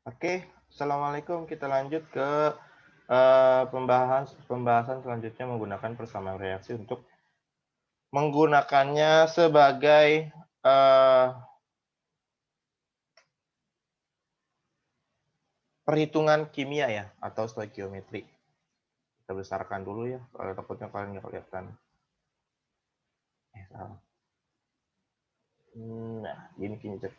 Oke, assalamualaikum. Kita lanjut ke pembahasan selanjutnya menggunakan persamaan reaksi untuk menggunakannya sebagai perhitungan kimia ya atau stoikiometri. Kita besarkan dulu ya, kalau takutnya kalian nggak kelihatan. Salah. Nah, gini kincir.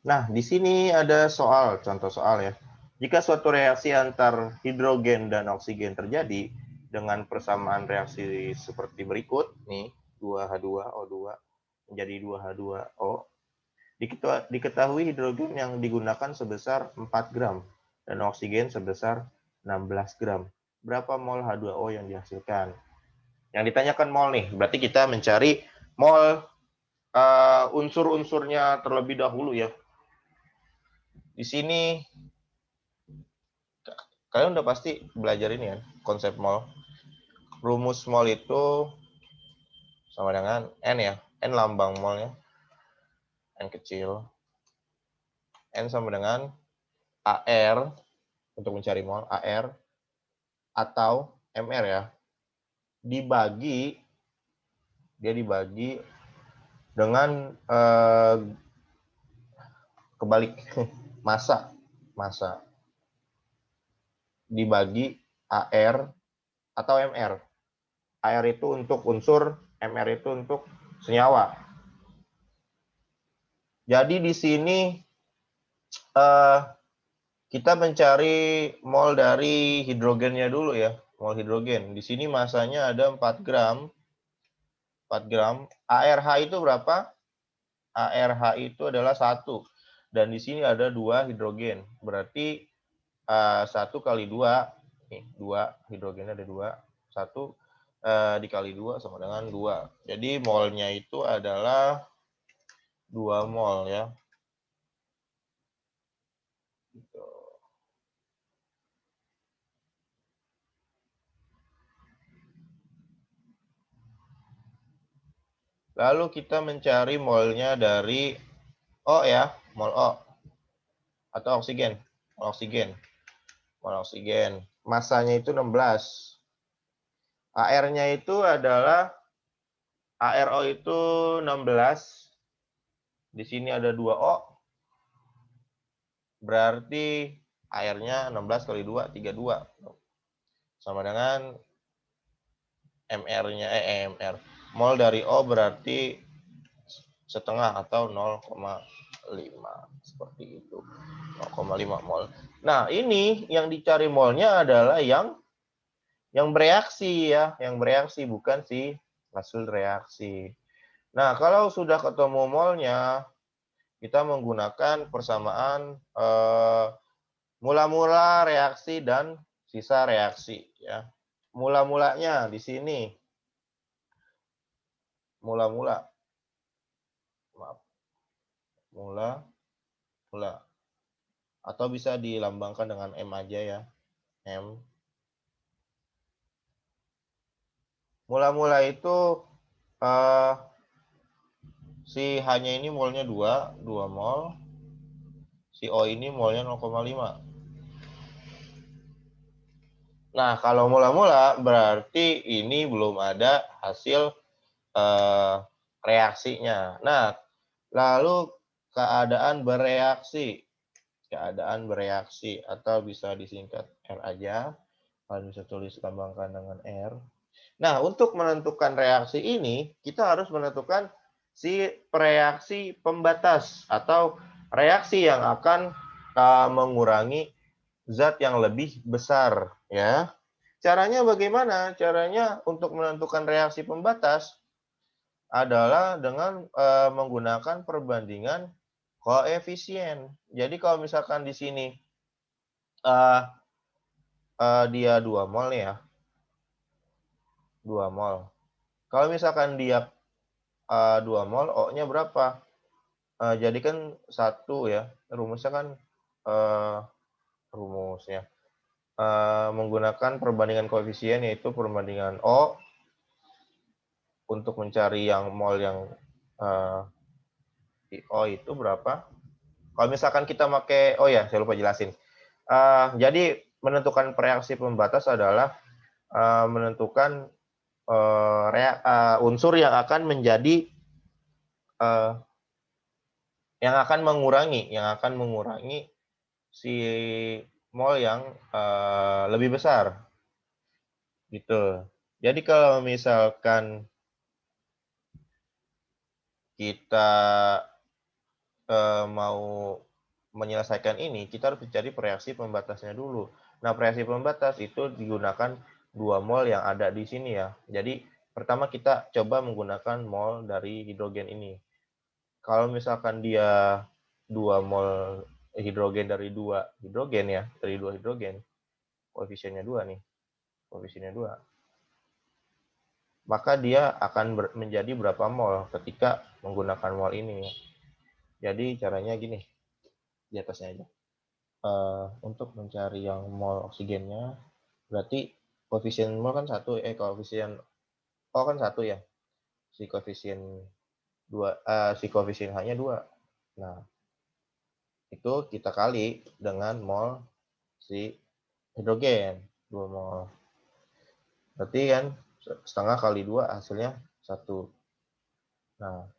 Nah, di sini ada contoh soal ya. Jika suatu reaksi antar hidrogen dan oksigen terjadi dengan persamaan reaksi seperti berikut, nih, 2H2O2 menjadi 2H2O, diketahui hidrogen yang digunakan sebesar 4 gram dan oksigen sebesar 16 gram. Berapa mol H2O yang dihasilkan? Yang ditanyakan mol nih, berarti kita mencari mol unsur-unsurnya terlebih dahulu ya. Di sini kalian udah pasti belajar ini ya, konsep mol. Rumus mol itu sama dengan N ya. N lambang molnya. N kecil. N sama dengan AR untuk mencari mol. AR atau MR ya. Dia dibagi dengan kebalik massa dibagi AR atau MR. AR itu untuk unsur, MR itu untuk senyawa. Jadi di sini kita mencari mol dari hidrogennya dulu ya, mol hidrogen. Di sini masanya ada 4 gram. 4 gram. ARH itu berapa? ARH itu adalah 1. Dan di sini ada 2 hidrogen. Berarti 1 kali 2, nih 2, hidrogennya ada 2. 1 dikali 2 sama dengan 2. Jadi molnya itu adalah 2 mol ya. Gitu. Lalu kita mencari molnya dari O ya, mol O atau oksigen. Mol oksigen. Masanya itu 16. AR-nya itu adalah ARO itu 16. Di sini ada 2 O. Berarti AR-nya 16 kali 2 32. Sama dengan MR-nya MR. Mol dari O berarti setengah atau 0,5 seperti itu. 0,5 mol. Nah, ini yang dicari molnya adalah yang bereaksi ya, yang bereaksi bukan si hasil reaksi. Nah, kalau sudah ketemu molnya, kita menggunakan persamaan mula-mula reaksi dan sisa reaksi ya. Mula-mulanya di sini. Mula-mula. Maaf. Mula. Atau bisa dilambangkan dengan M aja ya. M. Mula-mula itu si H-nya ini molnya 2 mol. Si O ini molnya 0,5. Nah, kalau mula-mula berarti ini belum ada hasil reaksinya. Nah, lalu keadaan bereaksi. Keadaan bereaksi atau bisa disingkat R aja. Kalian bisa tulis lambangkan dengan R. Nah, untuk menentukan reaksi ini, kita harus menentukan si reaksi pembatas atau reaksi yang akan mengurangi zat yang lebih besar ya. Caranya bagaimana? Caranya untuk menentukan reaksi pembatas adalah dengan menggunakan perbandingan koefisien. Jadi kalau misalkan di sini dia 2 mol ya. 2 mol. Kalau misalkan dia 2 mol, O-nya berapa? Jadi kan 1 ya. Rumusnya kan rumusnya menggunakan perbandingan koefisien, yaitu perbandingan O untuk mencari yang mol yang O itu berapa? Kalau misalkan kita pakai, oh ya, saya lupa jelasin. Jadi menentukan reaksi pembatas adalah menentukan unsur yang akan menjadi yang akan mengurangi si mol yang lebih besar gitu. Jadi kalau misalkan kita mau menyelesaikan ini, kita harus mencari reaksi pembatasnya dulu. Nah, reaksi pembatas itu digunakan 2 mol yang ada di sini ya. Jadi pertama kita coba menggunakan mol dari hidrogen ini. Kalau misalkan dia 2 mol hidrogen dari 2 hidrogen ya, dari 2 hidrogen, koefisiennya 2 nih, koefisiennya 2, maka dia akan menjadi berapa mol ketika menggunakan mol ini. Jadi caranya gini, di atasnya aja. Untuk mencari yang mol oksigennya, berarti koefisien mol kan 1, koefisien O kan 1 ya. Si koefisien 2, si koefisien H-nya 2. Nah, itu kita kali dengan mol si hidrogen, 2 mol. Berarti kan setengah kali 2 hasilnya 1. Nah,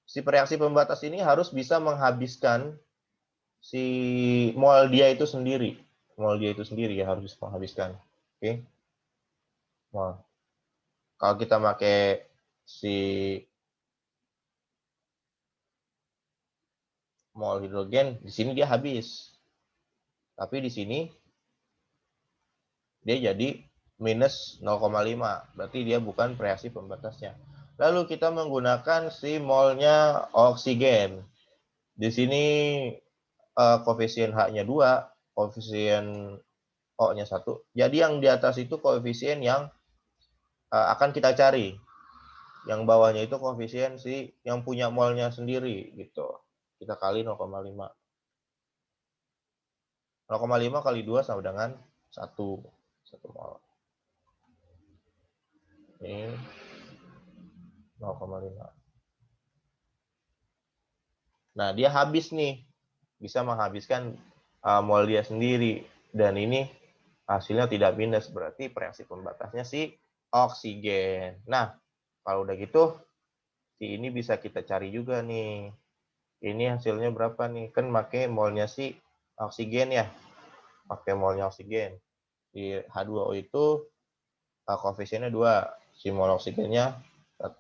si reaksi pembatas ini harus bisa menghabiskan si mol dia itu sendiri. Mol dia itu sendiri ya harus menghabiskan. Oke. Mol. Kalau kita pakai si mol hidrogen, di sini dia habis. Tapi di sini dia jadi minus 0,5. Berarti dia bukan reaksi pembatasnya. Lalu kita menggunakan si molnya oksigen. Di sini koefisien H-nya 2, koefisien O-nya 1. Jadi yang di atas itu koefisien yang akan kita cari. Yang bawahnya itu koefisien si yang punya molnya sendiri gitu. Kita kali 0,5. 0,5 kali 2 sama dengan 1. 1 mol. Ini 0,5. Nah, dia habis nih. Bisa menghabiskan mol dia sendiri. Dan ini hasilnya tidak minus. Berarti reaksi pembatasnya si oksigen. Nah, kalau udah gitu, si ini bisa kita cari juga nih. Ini hasilnya berapa nih? Kan pakai molnya si oksigen ya. Pakai molnya oksigen. Di H2O itu koefisiennya 2. Si mol oksigennya 1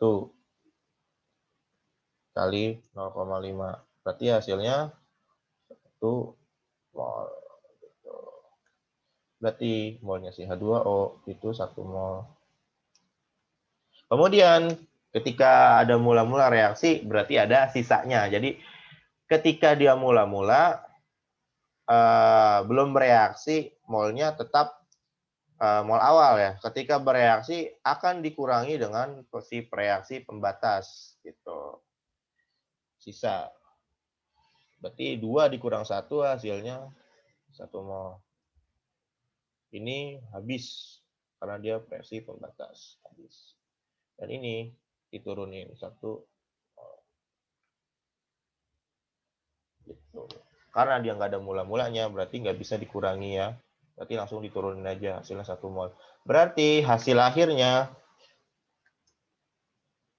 kali 0,5. Berarti hasilnya 1 mol. Berarti molnya si H2O itu 1 mol. Kemudian ketika ada mula-mula reaksi berarti ada sisanya. Jadi ketika dia mula-mula belum bereaksi, molnya tetap mol awal ya. Ketika bereaksi akan dikurangi dengan si reaksi pembatas gitu. Sisa. Berarti 2 dikurang 1 hasilnya 1 mol. Ini habis karena dia reaksi pembatas. Habis. Dan ini diturunin 1 mol. Gitu. Karena dia nggak ada mula-mulanya, berarti nggak bisa dikurangi ya. Berarti langsung diturunin aja hasilnya 1 mol. Berarti hasil akhirnya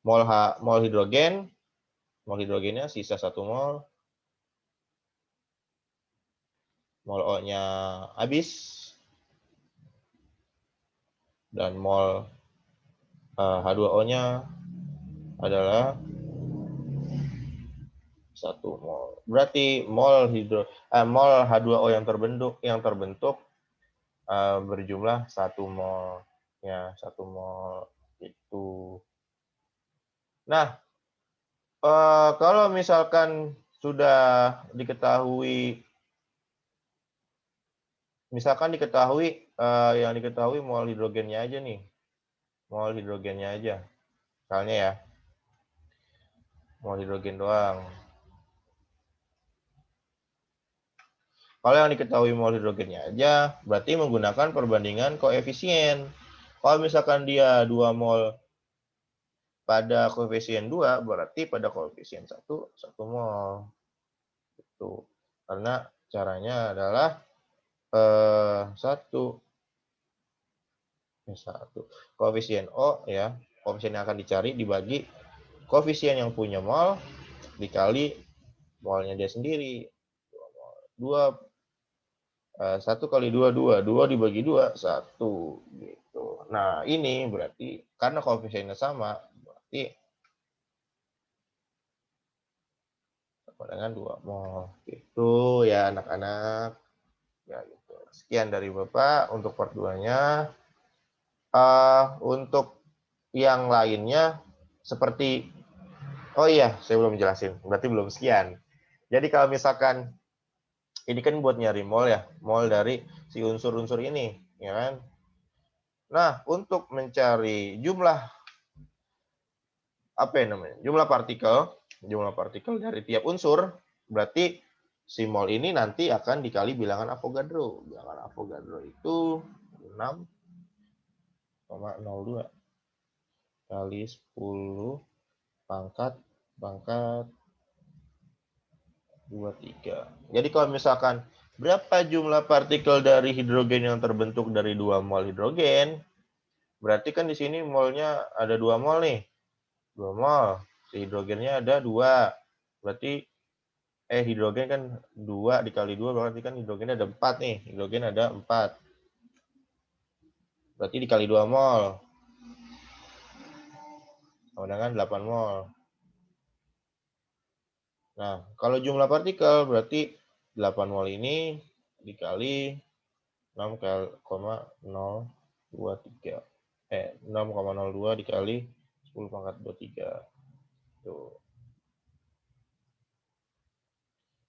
mol hidrogennya sisa 1 mol. Mol O-nya habis. Dan mol H2O-nya adalah 1 mol. Berarti mol H2O yang terbentuk berjumlah 1 mol. Ya, 1 mol itu. Nah, kalau misalkan sudah diketahui, yang diketahui mol hidrogennya aja nih. Mol hidrogennya aja. Misalnya ya, mol hidrogen doang. Kalau yang diketahui mol hidrogennya aja, berarti menggunakan perbandingan koefisien. Kalau misalkan dia 2 mol pada koefisien 2, berarti pada koefisien 1 mol. Tuh. Karena caranya adalah satu koefisien O ya, koefisien yang akan dicari dibagi koefisien yang punya mol dikali molnya dia sendiri. 1 kali 2, 2 dibagi 2, 1. Gitu. Nah, ini berarti karena koefisiennya sama, berarti sama dengan 2 mol. Gitu ya anak-anak. Ya, gitu. Sekian dari Bapak untuk part 2-nya. Untuk yang lainnya, seperti, oh iya, saya belum jelasin, berarti belum sekian. Jadi kalau misalkan, ini kan buat nyari mol ya, mol dari si unsur-unsur ini, ya kan? Nah, untuk mencari jumlah apa ya namanya? Jumlah partikel dari tiap unsur, berarti si mol ini nanti akan dikali bilangan Avogadro. Bilangan Avogadro itu 6,02 kali 10 pangkat 23. Jadi kalau misalkan berapa jumlah partikel dari hidrogen yang terbentuk dari 2 mol hidrogen, berarti kan di sini molnya ada 2 mol nih. 2 mol. Si hidrogennya ada 2. Berarti hidrogen kan 2 dikali 2 berarti kan hidrogennya ada 4 nih. Hidrogen ada 4. Berarti dikali 2 mol. Sama dengan 8 mol. Nah, kalau jumlah partikel berarti 8 mol ini dikali 6,023. 6,02 dikali 10 pangkat 23. Tuh.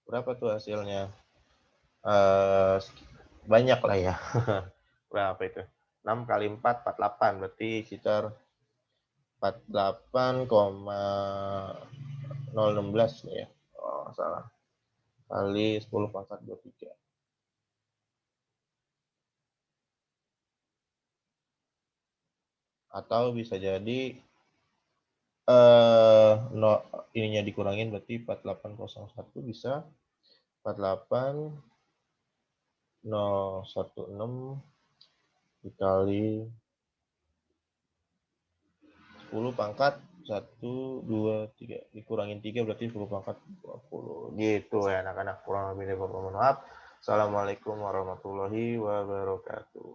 Berapa tuh hasilnya? Banyak lah ya. Berapa itu? 6 kali 4, 48. Berarti sekitar 48,016 ya. Oh, salah. Kali 10 pangkat 23. Atau bisa jadi no, ininya dikurangin berarti 4801 bisa 48016 dikali 10 pangkat 1, 2, 3 dikurangin 3 berarti 10 pangkat 20 gitu ya anak-anak, kurang lebih dari Bapak mohon maaf. Assalamualaikum warahmatullahi wabarakatuh.